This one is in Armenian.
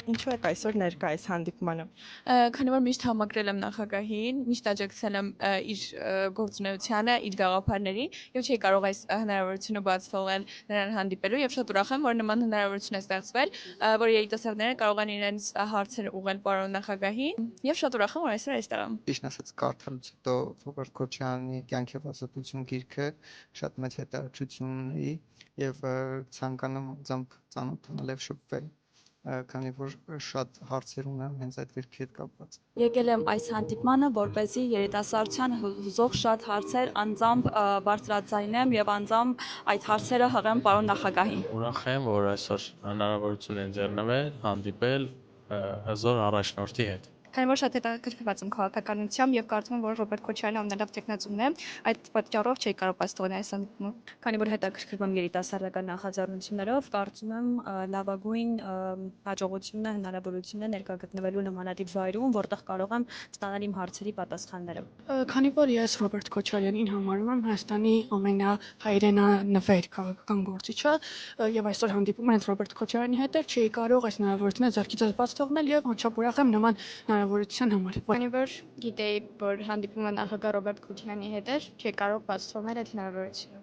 Ինչու եք այսօր ներկա այս հանդիպմանը։ Քանի որ միշտ համակրել եմ նախագահին, միշտ աջակցել եմ իր գործունեությանը, իր գաղափարներին եւ չէի կարող այս հնարավորությունը բաց թողնել նրան հանդիպելու եւ շատ ուրախ եմ, որ նման հնարավորություն է ստեղծվել, որ երիտասարդները կարող են իրենց հարցերը ուղղել պարոն նախագահին եւ շատ ուրախ եմ, որ այսօր այստեղ եմ։ Ճիշտ ասած կարդալուց հետո Ռոբերտ Քոչարյանի կյանքի ազատություն գիրքը շատ մեծ հետաքրքրություն ունի եւ ցանկանում եմ ծանոթանալ եւ շփվել, քանի որ շատ հարցեր ունեմ հենց այդ գրքի հետ կապված։ Եկել եմ այս հանդիպմանը, որպեսզի երիտասարդության հուզող շատ հարցեր անձամբ բարձրաձայնեմ եւ անձամբ այդ հարցերը հղեմ պարոն նախագահին։ Ուրախ եմ, որ այսօր հնարավորություն են ձեռնվել հանդիպել հզոր առաջնորդի հետ։ Քանի որ շատ հետաքրքրված եմ քաղաքականությամբ եւ կարծում եմ, որ Ռոբերտ Քոչարյանը ամենալավ տեխնացուն է, այդ պատճառով չէի կարող բաց թողնել այս հանդիպումը։ Քանի որ հետաքրքրվում եմ երիտասարդական նախաձեռնություններով, կարծում եմ լավագույն հաջողությունն է, հնարավորությունն է ներկա գտնվելու նմանատիպ վայրում, որտեղ կարող եմ ստանալ իմ հարցերի պատասխանները։ Քանի որ ես Ռոբերտ Քոչարյանին համարում եմ Հայաստանի ամենահայրենանվեր քաղաքական գործիչը եւ այսօր հանդիպումը հենց Ռոբերտ Քոչարյանի հետ էր, չէի կարող այս հնարավորությունը ձեռքից բաց թողնել եւ անչափ ուրախ եմ նման հնարավորության համար։ Քանի որ գիտեի, որ հանդիպումը նախագահ Ռոբերտ Քոչարյանի հետ էր, չէի կարող բաց թողնել այդ հնարավորությունը։